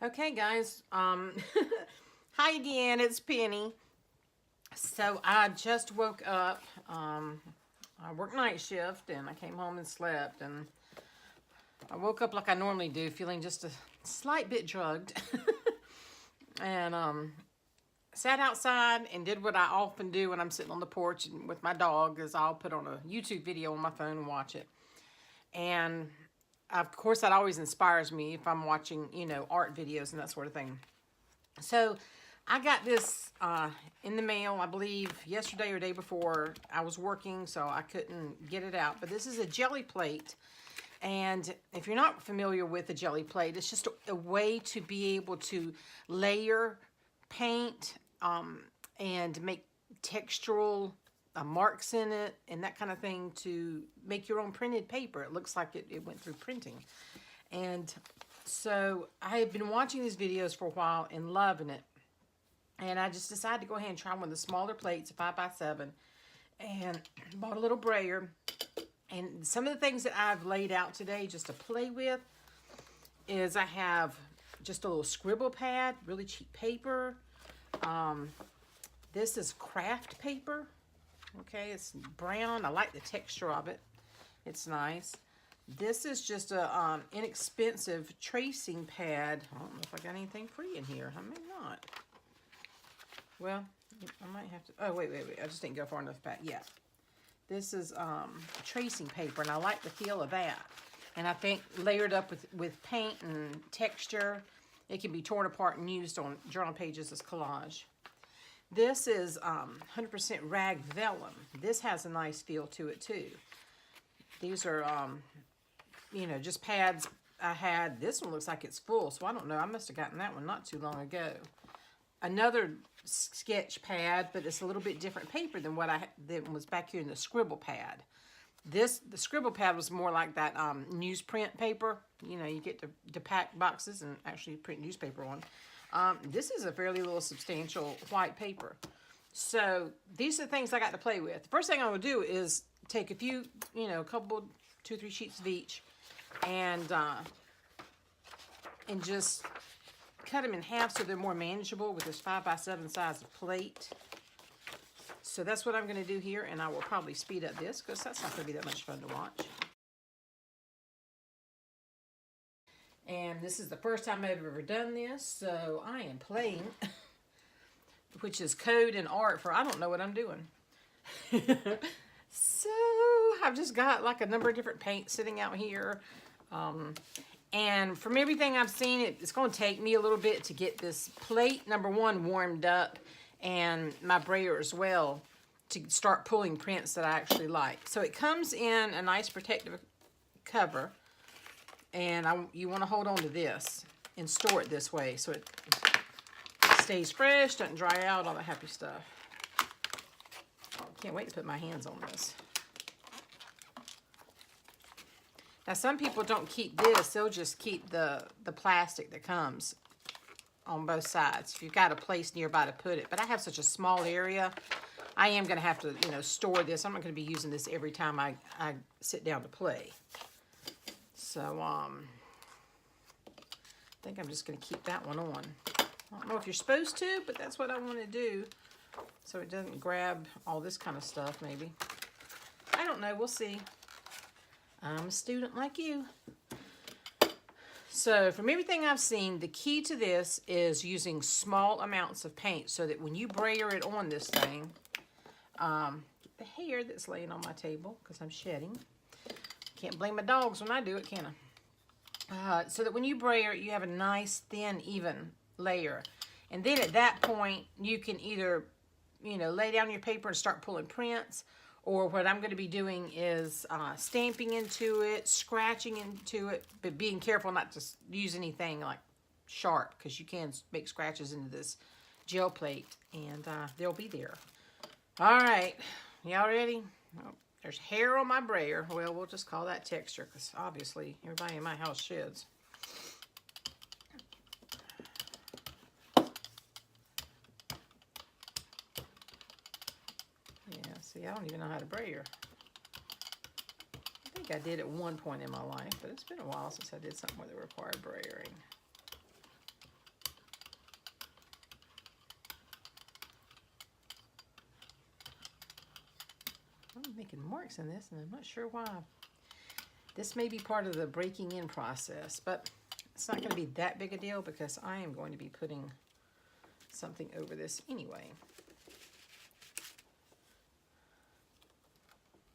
Okay, guys. Hi again. It's Penny. So I just woke up. I work night shift, and I came home and slept, and I woke up like I normally do, feeling just a slight bit drugged, and sat outside and did what I often do when I'm sitting on the porch and with my dog, is I'll put on a YouTube video on my phone and watch it, and of course that always inspires me if I'm watching, art videos and that sort of thing. So I got this in the mail, I believe, yesterday or day before. I was working, so I couldn't get it out. But this is a jelly plate. And if you're not familiar with a jelly plate, it's just a way to be able to layer paint and make textural marks in it and that kind of thing to make your own printed paper. It looks like it went through printing. And so I have been watching these videos for a while and loving it. And I just decided to go ahead and try one of the smaller plates, 5x7, and bought a little brayer. And some of the things that I've laid out today just to play with is I have just a little scribble pad, really cheap paper. This is craft paper. Okay, it's brown. I like the texture of it. It's nice. This is just a inexpensive tracing pad. I don't know if I got anything free in here. I may not. Well, I might have to. Oh, wait. I just didn't go far enough back. Yeah. This is tracing paper, and I like the feel of that. And I think layered up with paint and texture, it can be torn apart and used on journal pages as collage. This is 100% rag vellum. This has a nice feel to it, too. These are, just pads I had. This one looks like it's full, so I don't know. I must have gotten that one not too long ago. Another sketch pad, but it's a little bit different paper than what that was back here in the scribble pad. The scribble pad was more like that newsprint paper. You get to pack boxes and actually print newspaper on. This is a fairly little substantial white paper. So these are the things I got to play with. The first thing I'm going to do is take a few, a couple, 2-3 sheets of each, and just cut them in half so they're more manageable with this 5x7 size plate. So that's what I'm going to do here, and I will probably speed up this because that's not going to be that much fun to watch. And this is the first time I've ever done this, so I am playing, which is code and art for I don't know what I'm doing. So I've just got like a number of different paints sitting out here. And from everything I've seen, it's going to take me a little bit to get this plate, number one, warmed up, and my brayer as well, to start pulling prints that I actually like. So it comes in a nice protective cover, and you want to hold on to this and store it this way so it stays fresh, doesn't dry out, all that happy stuff. Oh, can't wait to put my hands on this. Now, some people don't keep this. They'll just keep the plastic that comes on both sides if you've got a place nearby to put it. But I have such a small area, I am going to have to, store this. I'm not going to be using this every time I sit down to play. So, I think I'm just going to keep that one on. I don't know if you're supposed to, but that's what I want to do. So it doesn't grab all this kind of stuff, maybe. I don't know. We'll see. I'm a student like you. So from everything I've seen, the key to this is using small amounts of paint so that when you brayer it on this thing, the hair that's laying on my table, because I'm shedding. Can't blame my dogs when I do it, can I? So that when you brayer it, you have a nice, thin, even layer. And then at that point, you can either, lay down your paper and start pulling prints, or what I'm going to be doing is stamping into it, scratching into it, but being careful not to use anything like sharp, because you can make scratches into this gel plate, and they'll be there. All right, y'all ready? Oh, there's hair on my brayer. Well, we'll just call that texture, because obviously everybody in my house sheds. See, I don't even know how to brayer. I think I did at one point in my life, but it's been a while since I did something where it required brayering. making marks in this, and I'm not sure why. This may be part of the breaking in process, but it's not going to be that big a deal because I am going to be putting something over this anyway.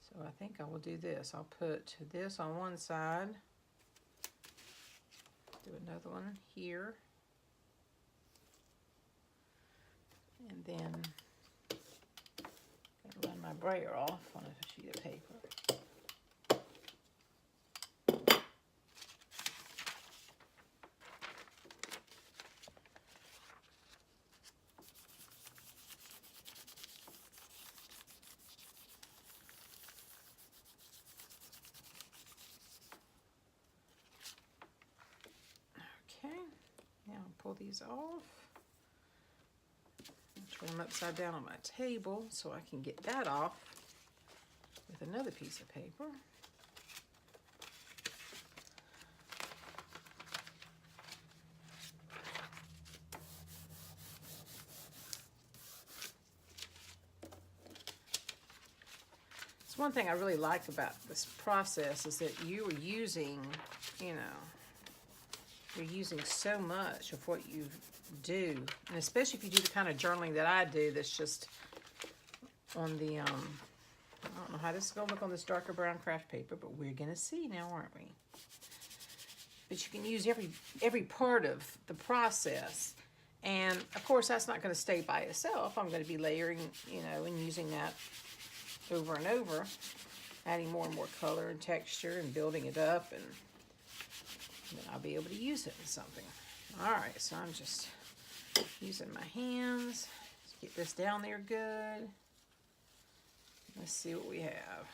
So I think I will do this. I'll put this on one side, do another one here, and then run my brayer off on a sheet of paper. Okay, now I'll pull these off. Turn them upside down on my table so I can get that off with another piece of paper. It's one thing I really like about this process is that you are using, you know, you're using so much of what you do, and especially if you do the kind of journaling that I do, that's just on the I don't know how this is gonna look on this darker brown craft paper, but we're gonna see now, aren't we? But you can use every part of the process, and of course that's not going to stay by itself. I'm going to be layering, you know, and using that over and over, adding more and more color and texture and building it up, and then I'll be able to use it in something. All right, so I'm just using my hands to get this down there good. Let's see what we have.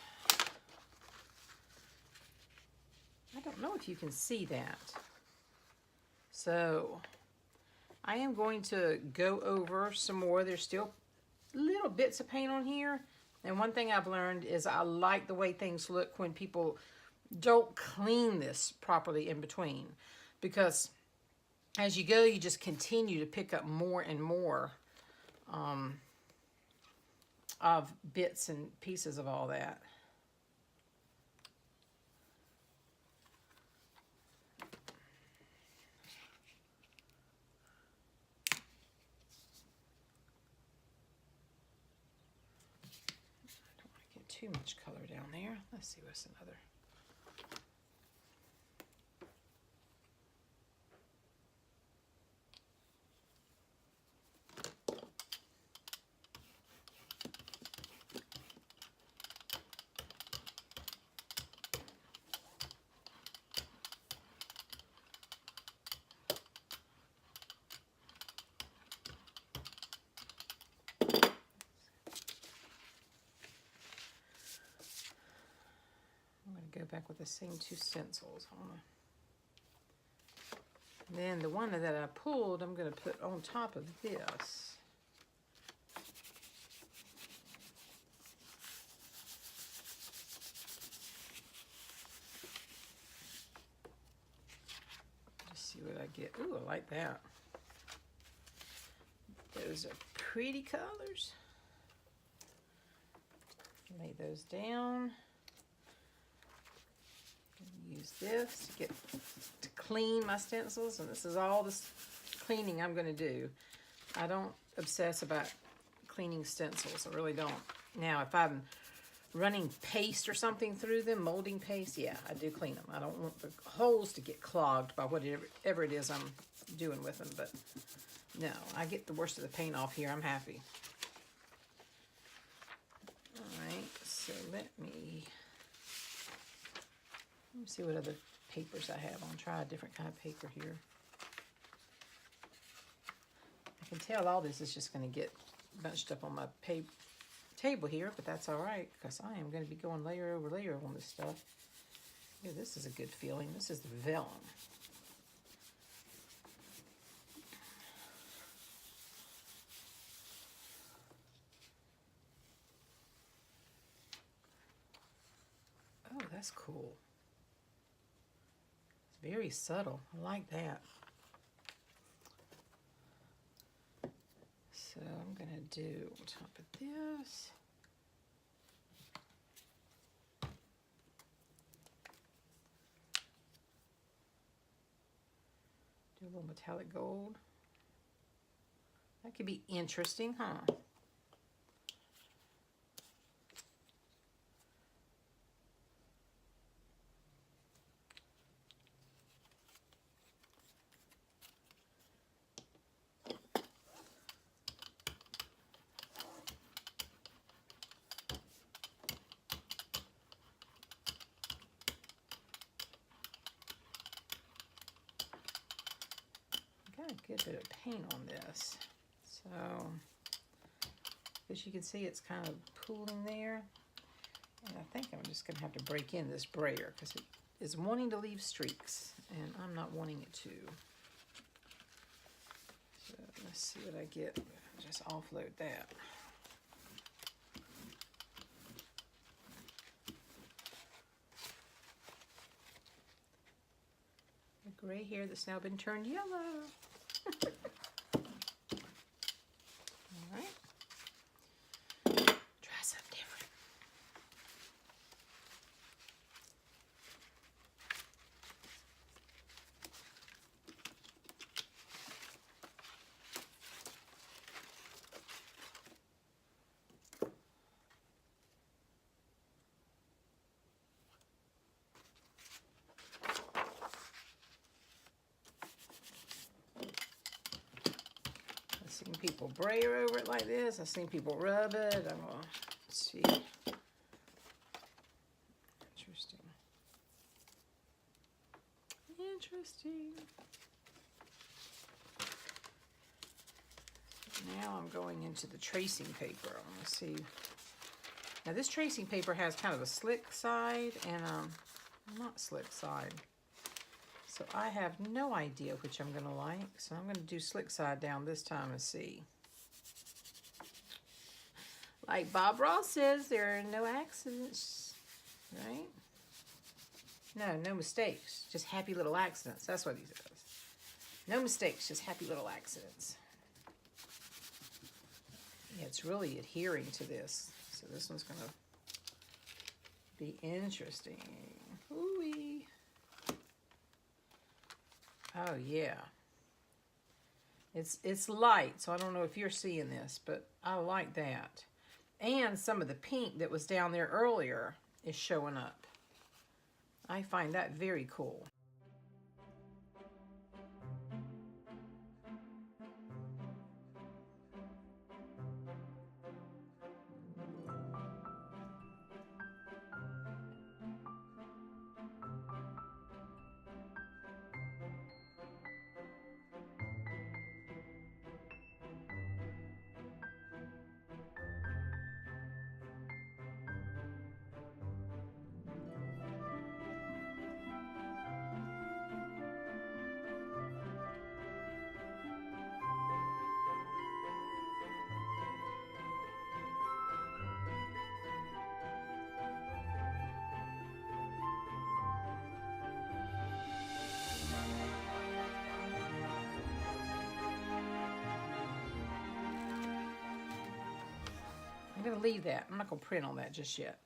I don't know if you can see that. So I am going to go over some more. There's still little bits of paint on here. And one thing I've learned is I like the way things look when people don't clean this properly in between. Because as you go, you just continue to pick up more and more of bits and pieces of all that. I don't want to get too much color down there. Let's see what's another. Go back with the same two stencils. And then the one that I pulled, I'm going to put on top of this. Just see what I get. Ooh, I like that. Those are pretty colors. Lay those down. Use this to clean my stencils, and this is all this cleaning I'm going to do. I don't obsess about cleaning stencils. I really don't. Now, if I'm running paste or something through them, molding paste, yeah, I do clean them. I don't want the holes to get clogged by whatever it is I'm doing with them, but no, I get the worst of the paint off here. I'm happy. All right, so let me see what other papers I have. I'll try a different kind of paper here. I can tell all this is just going to get bunched up on my table here, but that's all right because I am going to be going layer over layer on this stuff. Yeah, this is a good feeling. This is the vellum. Oh, that's cool. Very subtle. I like that. So I'm going to do on top of this. A little metallic gold. That could be interesting, huh? Got a good bit of paint on this. So, as you can see, it's kind of pooling there. And I think I'm just going to have to break in this brayer because it is wanting to leave streaks, and I'm not wanting it to. So, let's see what I get. Just offload that. The gray hair that's now been turned yellow. Alright. Try something different. I've seen people brayer over it like this. I've seen people rub it. I'm going to see. Interesting. Interesting. Now I'm going into the tracing paper. I want to see. Now this tracing paper has kind of a slick side and not slick side. So I have no idea which I'm going to like. So I'm going to do slick side down this time and see. Like Bob Ross says, there are no accidents, right? No mistakes. Just happy little accidents. That's what he says. No mistakes, just happy little accidents. Yeah, it's really adhering to this. So this one's going to be interesting. Ooh-wee. Oh yeah, it's light, so I don't know if you're seeing this, but I like that. And some of the pink that was down there earlier is showing up. I find that very cool. I'm going to leave that. I'm not going to print on that just yet.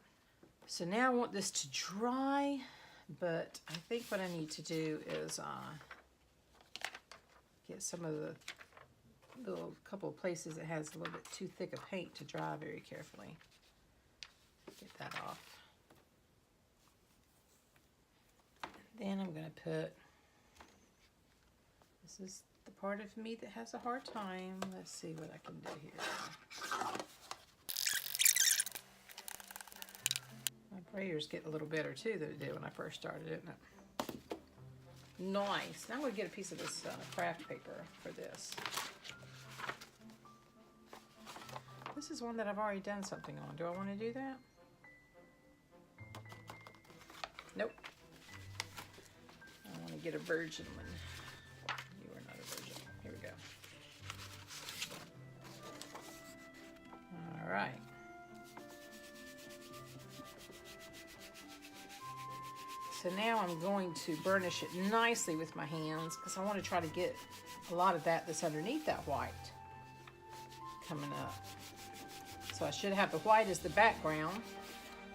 So now I want this to dry, but I think what I need to do is get some of the little couple of places that has a little bit too thick of paint to dry very carefully. Get that off. Then I'm going to put, this is the part of me that has a hard time. Let's see what I can do here. My brayer's getting a little better too than it did when I first started, isn't it? Nice. Now I'm going to get a piece of this craft paper for this. This is one that I've already done something on. Do I want to do that? Nope. I want to get a virgin one. You are not a virgin. Here we go. All right. So now I'm going to burnish it nicely with my hands because I want to try to get a lot of that's underneath that white coming up. So I should have the white as the background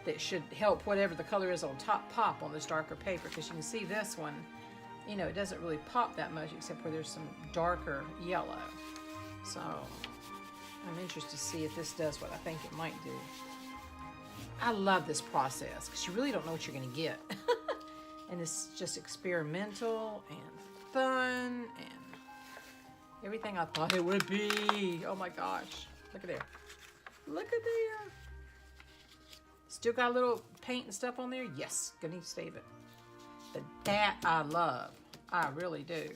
that should help whatever the color is on top pop on this darker paper, because you can see this one you know, it doesn't really pop that much except where there's some darker yellow. So I'm interested to see if this does what I think it might do. I love this process because you really don't know what you're going to get. And it's just experimental and fun and everything I thought it would be. Oh my gosh. Look at there. Look at there. Still got a little paint and stuff on there? Yes. Gonna need to save it. But that I love. I really do.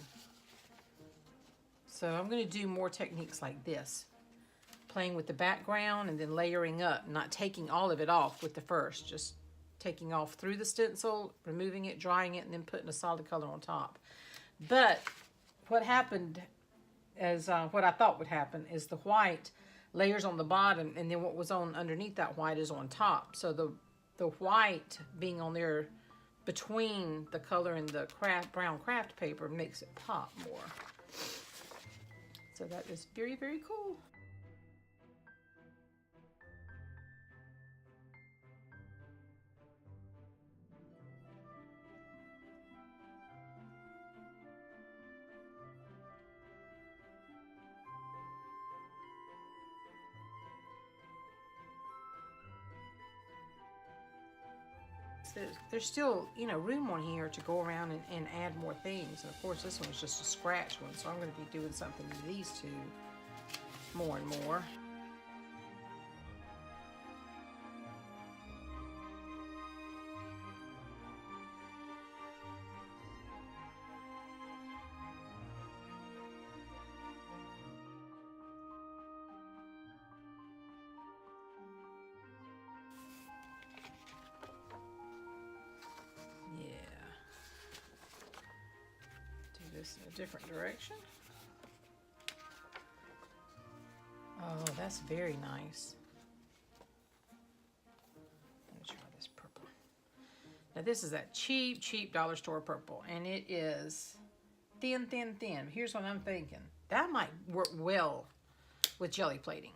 So I'm going to do more techniques like this. Playing with the background and then layering up. Not taking all of it off with the first. Just taking off through the stencil, removing it, drying it, and then putting a solid color on top. But what happened is, what I thought would happen is the white layers on the bottom, and then what was on underneath that white is on top. So the white being on there between the color and the brown craft paper makes it pop more. So that is very, very cool. There's still, you know, room on here to go around and add more things. And of course, this one's just a scratch one, so I'm going to be doing something to these two more and more. This in a different direction. Oh, that's very nice. Let me try this purple. Now this is that cheap dollar store purple, and it is thin. Here's what I'm thinking. That might work well with jelly plating,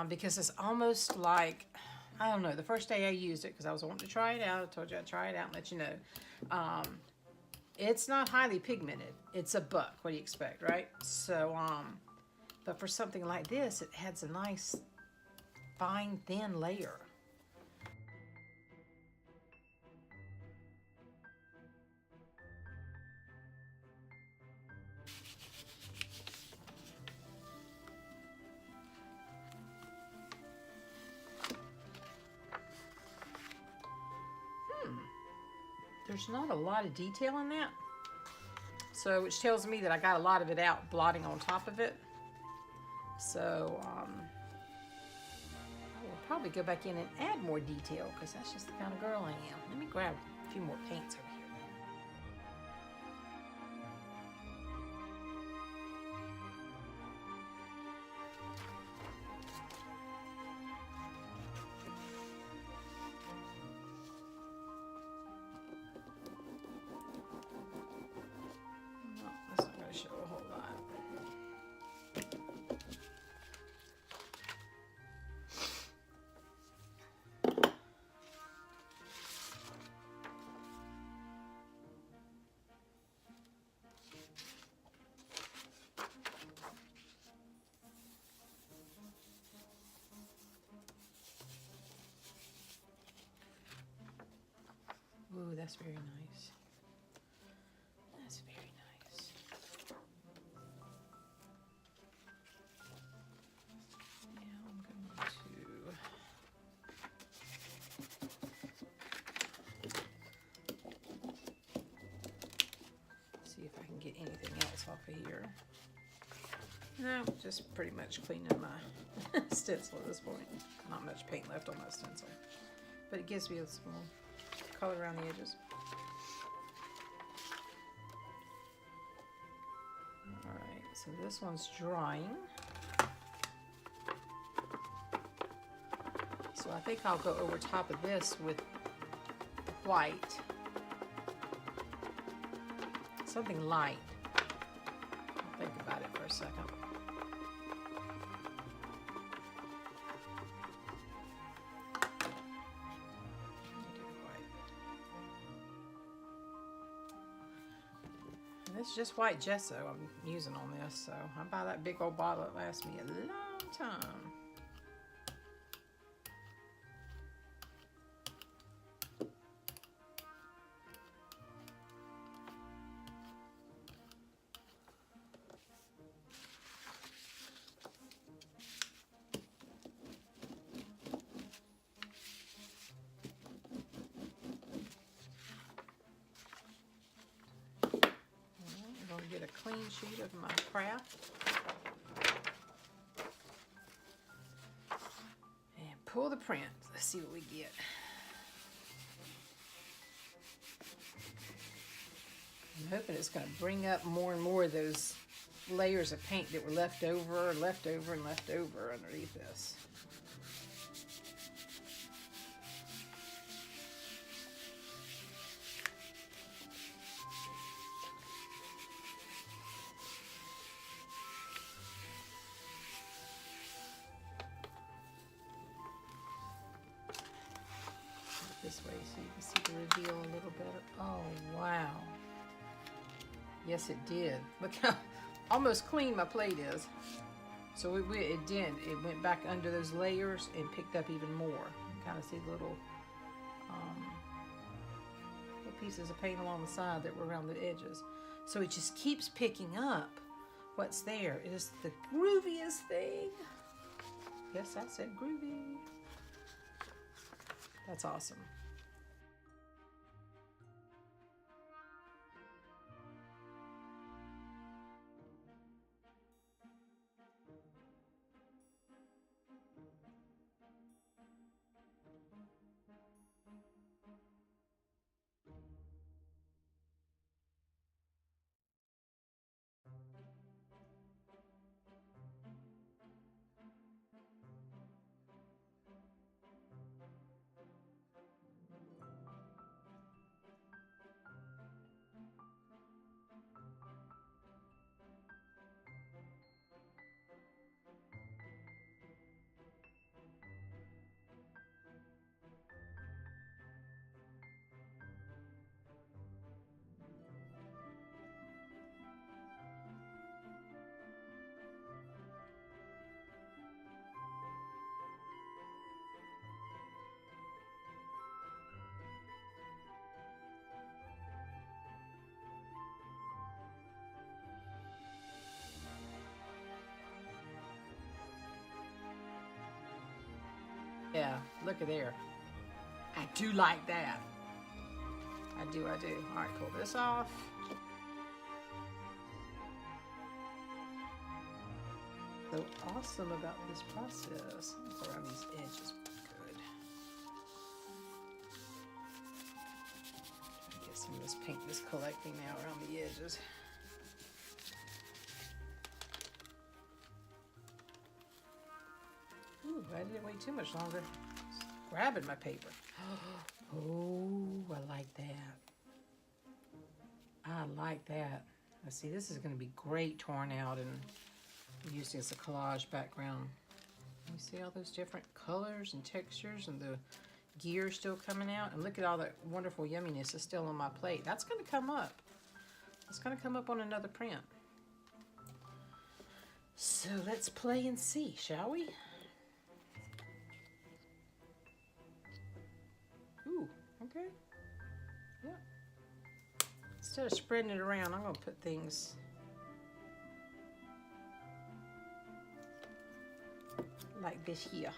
because it's almost like, I don't know, the first day I used it, because I was wanting to try it out. I told you I'd try it out and let you know. It's not highly pigmented. It's a buck. What do you expect, right? So, but for something like this, it adds a nice, fine, thin layer. There's not a lot of detail in that, so which tells me that I got a lot of it out blotting on top of it. So I will probably go back in and add more detail, because that's just the kind of girl I am. Let me grab a few more paints over here. Ooh, that's very nice. That's very nice. Now I'm going to see if I can get anything else off of here. No, just pretty much cleaning my stencil at this point. Not much paint left on my stencil, but it gives me a small color around the edges. Alright, so this one's drying. So I think I'll go over top of this with white. Something light. I'll think about it for a second. It's just white gesso I'm using on this, so I buy that big old bottle. It lasts me a long time. Get a clean sheet of my craft and pull the print. Let's see what we get. I'm hoping it's going to bring up more and more of those layers of paint that were left over and left over underneath this. This way so you can see the reveal a little better. Oh, wow. Yes, it did. Look how almost clean my plate is. So it did. It went back under those layers and picked up even more. You kind of see the little pieces of paint along the side that were around the edges. So it just keeps picking up what's there. It is the grooviest thing. Yes, I said groovy. That's awesome. Yeah, look at there. I do like that. I do. All right, pull this off. So awesome about this process. Around these edges, good. Try to get some of this paint that's collecting now around the edges. Ooh, I didn't wait too much longer. Just grabbing my paper. Oh, I like that. I like that. Let's see, this is going to be great torn out and used as a collage background. You see all those different colors and textures and the gear still coming out. And look at all that wonderful yumminess is still on my plate. That's going to come up. It's going to come up on another print. So let's play and see, shall we? Ooh, okay. Yeah. Instead of spreading it around, I'm going to put things like this here.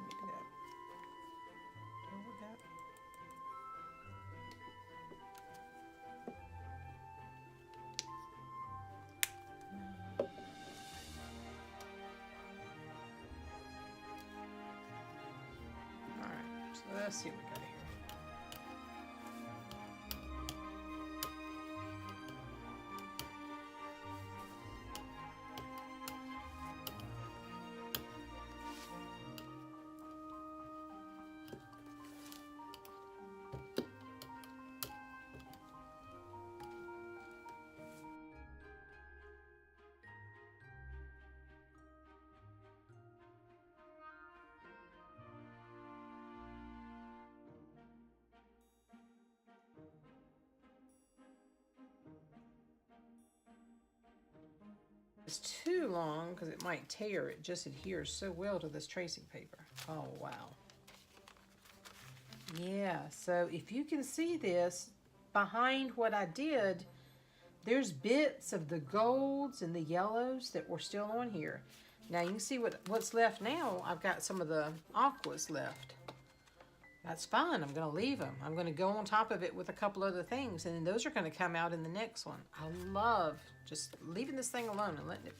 Look at that. Look at that. All right, so let's see what we got here. It's too long because it might tear. It just adheres so well to this tracing paper. Oh, wow. Yeah, so if you can see this, behind what I did, there's bits of the golds and the yellows that were still on here. Now you can see what's left now. I've got some of the aquas left. That's fine. I'm going to leave them. I'm going to go on top of it with a couple other things, and then those are going to come out in the next one. I love just leaving this thing alone and letting it.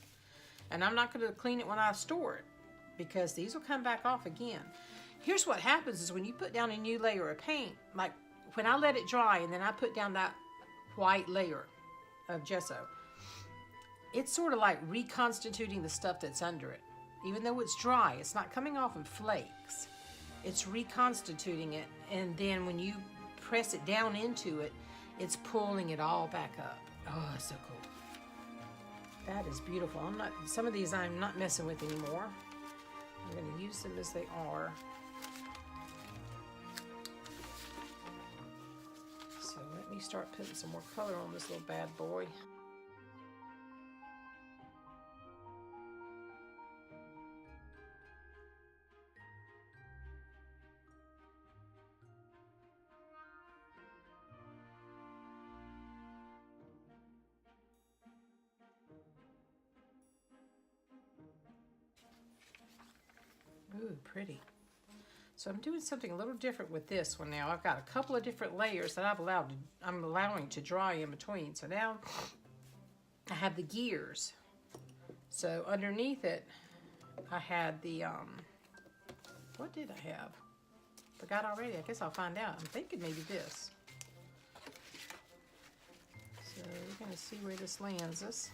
And I'm not going to clean it when I store it because these will come back off again. Here's what happens is when you put down a new layer of paint, like when I let it dry and then I put down that white layer of gesso, it's sort of like reconstituting the stuff that's under it. Even though it's dry, it's not coming off in flakes. It's reconstituting it, and then when you press it down into it, it's pulling it all back up. Oh, it's so cool. That is beautiful. Some of these I'm not messing with anymore. I'm going to use them as they are. So let me start putting some more color on this little bad boy. Ooh, pretty. So I'm doing something a little different with this one now. I've got a couple of different layers that I'm allowing to dry in between. So now I have the gears. So underneath it, I had the, what did I have? Forgot already. I guess I'll find out. I'm thinking maybe this. So we're going to see where this lands us.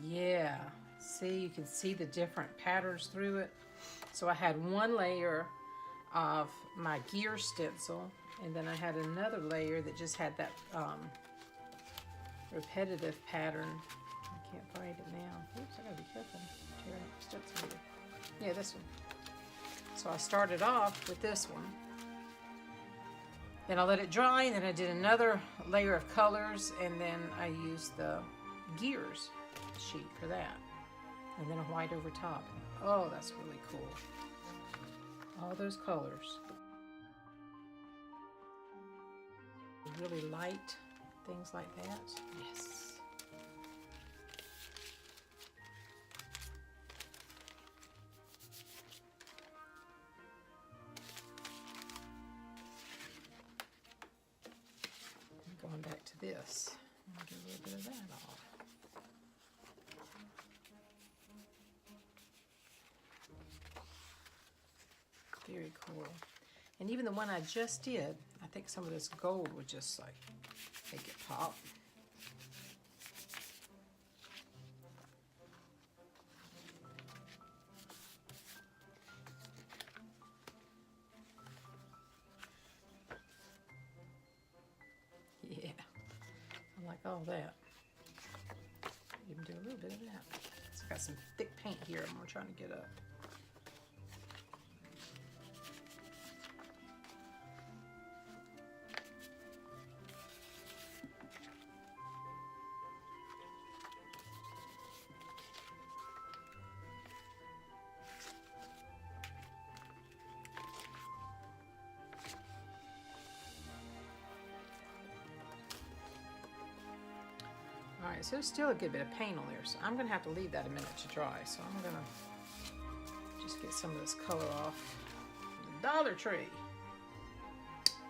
Yeah, see, you can see the different patterns through it. So I had one layer of my gear stencil, and then I had another layer that just had that repetitive pattern. I can't find it now. Oops, I gotta be careful. Tearing up stencil here. Yeah, this one. So I started off with this one. Then I let it dry, and then I did another layer of colors, and then I used the gears sheet for that, and then a white over top. Oh, that's really cool. All those colors. Really light things like that. Yes. Going back to this, I'm gonna get a little bit of that off. Very cool. And even the one I just did, I think some of this gold would just like make it pop. Yeah, I like all that. Even do a little bit of that. It's got some thick paint here I'm trying to get up. Alright, so there's still a good bit of paint on there, so I'm going to have to leave that a minute to dry. So I'm going to just get some of this color off the Dollar Tree.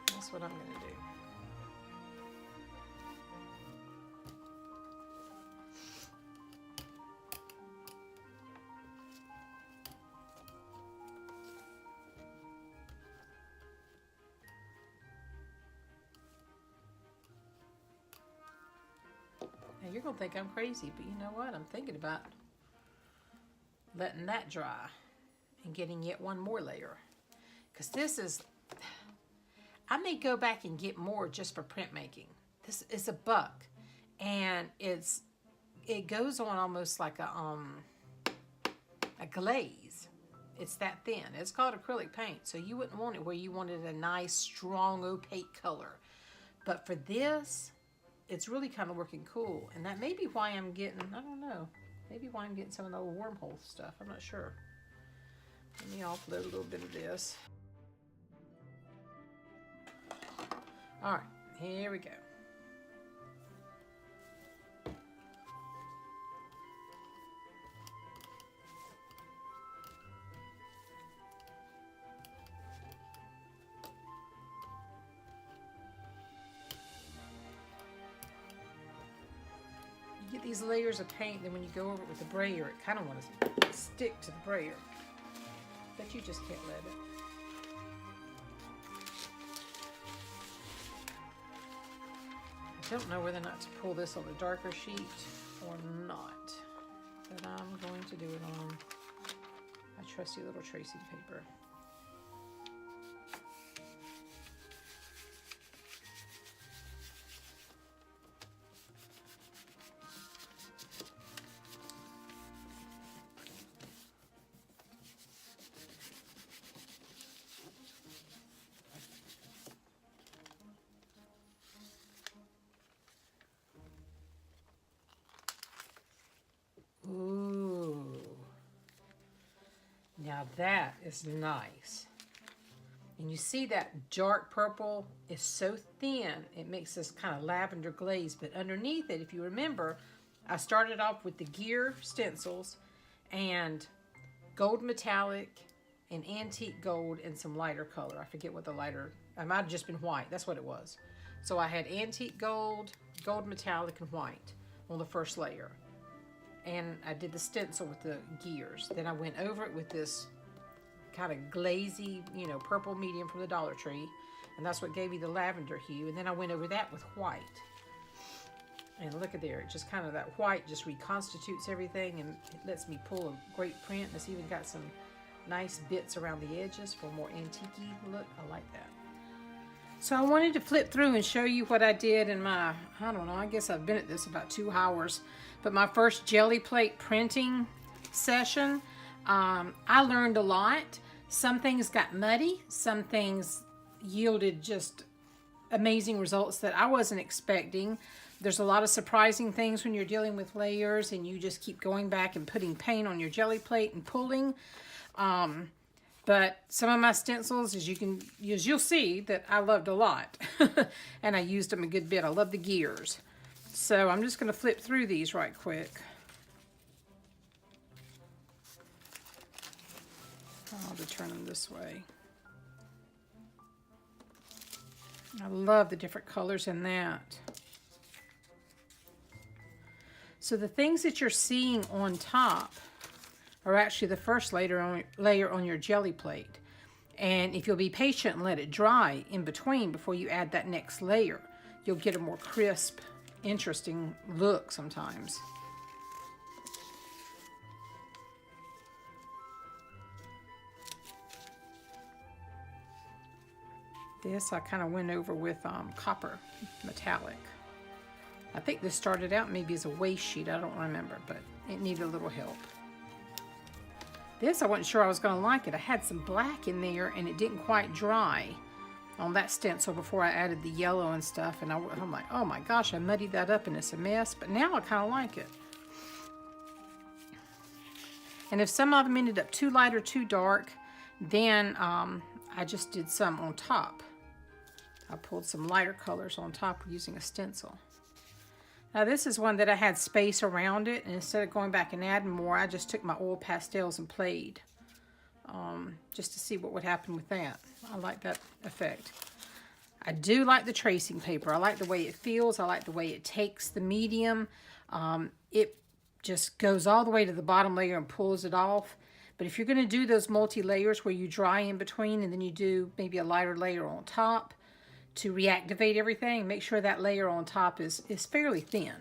That's what I'm going to do. Now you're going to think I'm crazy, but you know what? I'm thinking about letting that dry and getting yet one more layer. Because this is, I may go back and get more just for printmaking. This is a buck, and it goes on almost like a glaze. It's that thin. It's called acrylic paint, so you wouldn't want it where you wanted a nice, strong, opaque color. But for this, it's really kind of working cool. And that may be why I'm getting, I don't know, maybe why I'm getting some of the old wormhole stuff. I'm not sure. Let me offload a little bit of this. All right, here we go. You get these layers of paint, then when you go over it with the brayer, it kind of wants to stick to the brayer. But you just can't let it. I don't know whether or not to pull this on a darker sheet or not, but I'm going to do it on my trusty little tracing paper. Ooh, now that is nice. And you see that dark purple is so thin, it makes this kind of lavender glaze. But underneath it, if you remember, I started off with the gear stencils and gold metallic and antique gold and some lighter color. I forget what the lighter, it might have just been white. That's what it was. So I had antique gold, gold metallic, and white on the first layer. And I did the stencil with the gears. Then I went over it with this kind of glazy, you know, purple medium from the Dollar Tree. And that's what gave me the lavender hue. And then I went over that with white. And look at there, it just kind of, that white just reconstitutes everything and it lets me pull a great print. And it's even got some nice bits around the edges for a more antique-y look. I like that. So I wanted to flip through and show you what I did in my, I don't know, I guess I've been at this about 2 hours, but my first jelly plate printing session. I learned a lot. Some things got muddy, some things yielded just amazing results that I wasn't expecting. There's a lot of surprising things when you're dealing with layers and you just keep going back and putting paint on your jelly plate and pulling. But some of my stencils, as you'll see, that I loved a lot. And I used them a good bit. I love the gears. So I'm just going to flip through these right quick. I'll just turn them this way. I love the different colors in that. So the things that you're seeing on top are actually the first layer on your jelly plate. And if you'll be patient and let it dry in between before you add that next layer, you'll get a more crisp, interesting look sometimes. This I kind of went over with copper metallic. I think this started out maybe as a waste sheet, I don't remember, but it needed a little help. This, I wasn't sure I was going to like it. I had some black in there and it didn't quite dry on that stencil before I added the yellow and stuff. And I'm like, oh my gosh, I muddied that up and it's a mess. But now I kind of like it. And if some of them ended up too light or too dark, then I just did some on top. I pulled some lighter colors on top using a stencil. Now this is one that I had space around it, and instead of going back and adding more, I just took my oil pastels and played just to see what would happen with that. I like that effect. I do like the tracing paper. I like the way it feels. I like the way it takes the medium. It just goes all the way to the bottom layer and pulls it off. But if you're going to do those multi-layers where you dry in between and then you do maybe a lighter layer on top, to reactivate everything, make sure that layer on top is fairly thin.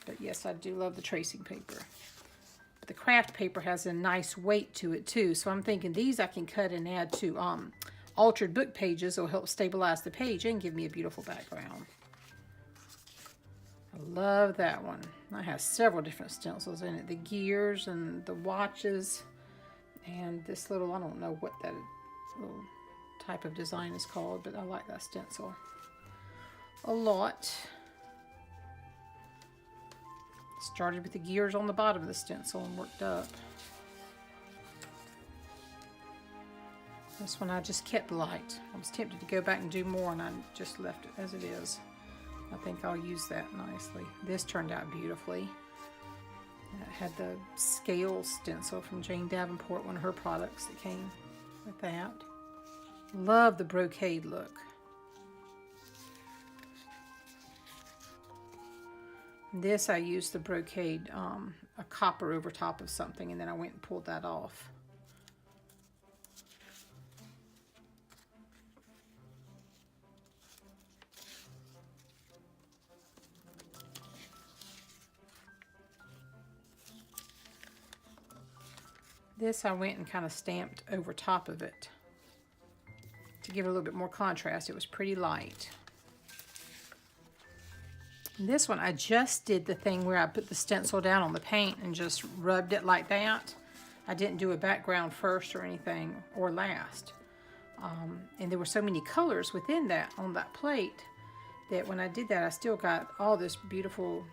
But yes, I do love the tracing paper. But the craft paper has a nice weight to it too, so I'm thinking these I can cut and add to altered book pages. It'll help stabilize the page and give me a beautiful background. I love that one. I have several different stencils in it. The gears and the watches. And this little, I don't know what that little type of design is called, but I like that stencil a lot. Started with the gears on the bottom of the stencil and worked up. This one I just kept light. I was tempted to go back and do more, and I just left it as it is. I think I'll use that nicely. This turned out beautifully. It had the scale stencil from Davenport, one of her products that came with that. Love the brocade look. This I used the brocade, a copper over top of something, and then I went and pulled that off. This I went and kind of stamped over top of it to give it a little bit more contrast. It was pretty light. And this one I just did the thing where I put the stencil down on the paint and just rubbed it like that. I didn't do a background first or anything, or last. And there were so many colors within that on that plate that when I did that, I still got all this beautiful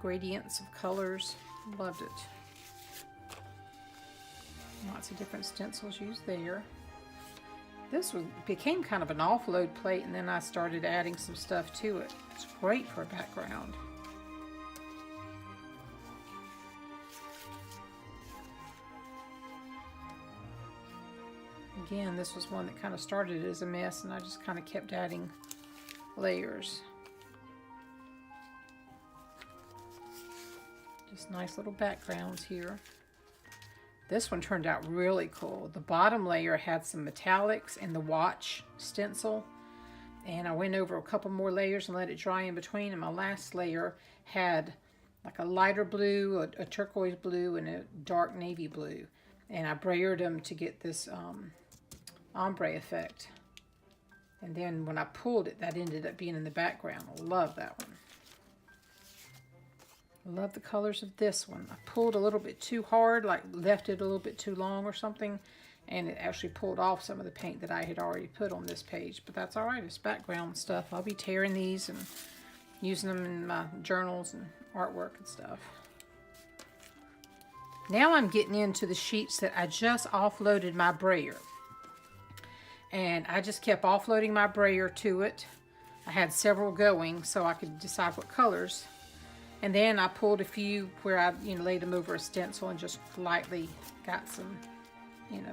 gradients of colors. Loved it. Lots of different stencils used there. This became kind of an offload plate, and then I started adding some stuff to it. It's great for a background. Again, this was one that kind of started as a mess, and I just kind of kept adding layers. Just nice little backgrounds here. This one turned out really cool. The bottom layer had some metallics and the watch stencil. And I went over a couple more layers and let it dry in between. And my last layer had like a lighter blue, a turquoise blue, and a dark navy blue. And I brayered them to get this ombre effect. And then when I pulled it, that ended up being in the background. I love that one. I love the colors of this one. I pulled a little bit too hard, like left it a little bit too long or something, and it actually pulled off some of the paint that I had already put on this page. But that's all right. It's background stuff. I'll be tearing these and using them in my journals and artwork and stuff. Now I'm getting into the sheets that I just offloaded my brayer. And I just kept offloading my brayer to it. I had several going so I could decide what colors. And then I pulled a few where I laid them over a stencil and just lightly got some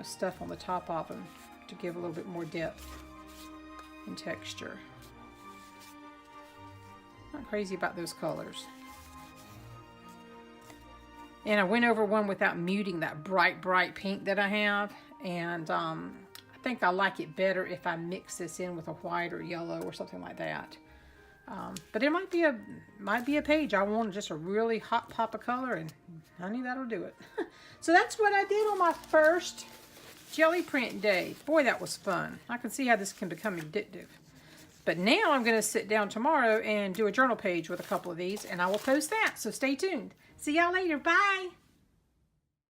stuff on the top of them to give a little bit more depth and texture. Not crazy about those colors. And I went over one without muting that bright pink that I have. And I think I like it better if I mix this in with a white or yellow or something like that. But it might be a page I want just a really hot pop of color, and honey, that'll do it. So that's what I did on my first jelly print day. Boy, that was fun. I can see how this can become addictive. But now I'm going to sit down tomorrow and do a journal page with a couple of these, and I will post that. So stay tuned. See y'all later. Bye.